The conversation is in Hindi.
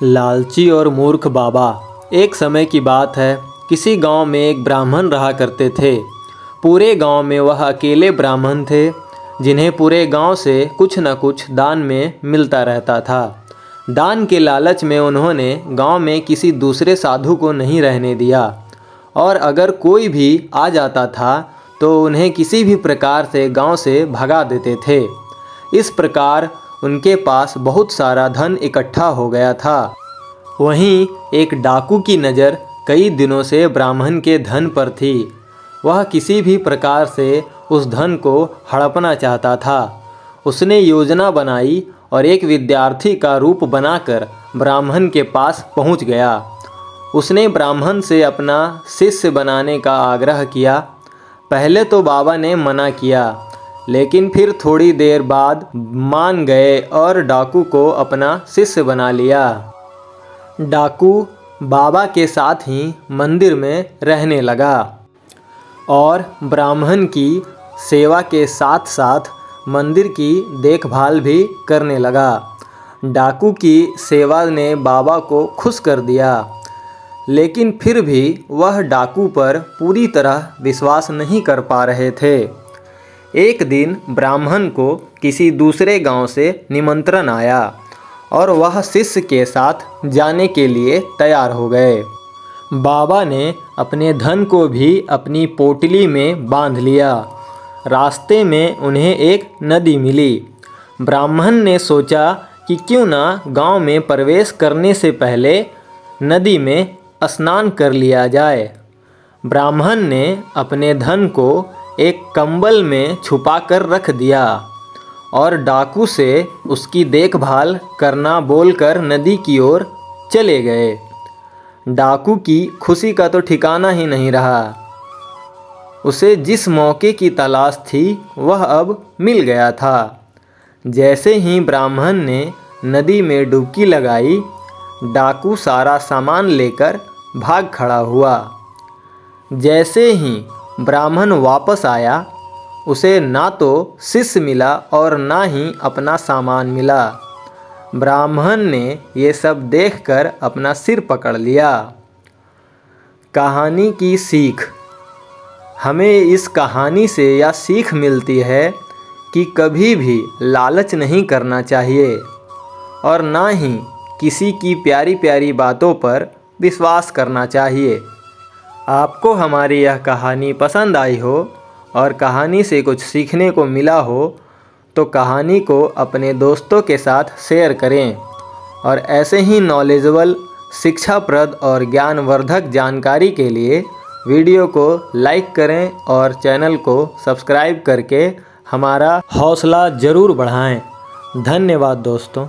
लालची और मूर्ख बाबा। एक समय की बात है, किसी गांव में एक ब्राह्मण रहा करते थे। पूरे गांव में वह अकेले ब्राह्मण थे जिन्हें पूरे गांव से कुछ न कुछ दान में मिलता रहता था। दान के लालच में उन्होंने गांव में किसी दूसरे साधु को नहीं रहने दिया और अगर कोई भी आ जाता था तो उन्हें किसी भी प्रकार से गांव से भगा देते थे। इस प्रकार उनके पास बहुत सारा धन इकट्ठा हो गया था। वहीं एक डाकू की नज़र कई दिनों से ब्राह्मण के धन पर थी। वह किसी भी प्रकार से उस धन को हड़पना चाहता था। उसने योजना बनाई और एक विद्यार्थी का रूप बनाकर ब्राह्मण के पास पहुंच गया। उसने ब्राह्मण से अपना शिष्य बनाने का आग्रह किया। पहले तो बाबा ने मना किया, लेकिन फिर थोड़ी देर बाद मान गए और डाकू को अपना शिष्य बना लिया। डाकू बाबा के साथ ही मंदिर में रहने लगा और ब्राह्मण की सेवा के साथ साथ मंदिर की देखभाल भी करने लगा। डाकू की सेवा ने बाबा को खुश कर दिया, लेकिन फिर भी वह डाकू पर पूरी तरह विश्वास नहीं कर पा रहे थे। एक दिन ब्राह्मण को किसी दूसरे गांव से निमंत्रण आया और वह शिष्य के साथ जाने के लिए तैयार हो गए। बाबा ने अपने धन को भी अपनी पोटली में बांध लिया। रास्ते में उन्हें एक नदी मिली। ब्राह्मण ने सोचा कि क्यों ना गांव में प्रवेश करने से पहले नदी में स्नान कर लिया जाए। ब्राह्मण ने अपने धन को एक कंबल में छुपाकर रख दिया और डाकू से उसकी देखभाल करना बोलकर नदी की ओर चले गए। डाकू की खुशी का तो ठिकाना ही नहीं रहा। उसे जिस मौके की तलाश थी वह अब मिल गया था। जैसे ही ब्राह्मण ने नदी में डुबकी लगाई, डाकू सारा सामान लेकर भाग खड़ा हुआ। जैसे ही ब्राह्मण वापस आया, उसे ना तो शिष्य मिला और ना ही अपना सामान मिला। ब्राह्मण ने ये सब देखकर अपना सिर पकड़ लिया। कहानी की सीख। हमें इस कहानी से यह सीख मिलती है कि कभी भी लालच नहीं करना चाहिए और ना ही किसी की प्यारी प्यारी बातों पर विश्वास करना चाहिए। आपको हमारी यह कहानी पसंद आई हो और कहानी से कुछ सीखने को मिला हो तो कहानी को अपने दोस्तों के साथ शेयर करें और ऐसे ही नॉलेजेबल, शिक्षाप्रद और ज्ञानवर्धक जानकारी के लिए वीडियो को लाइक करें और चैनल को सब्सक्राइब करके हमारा हौसला ज़रूर बढ़ाएं। धन्यवाद दोस्तों।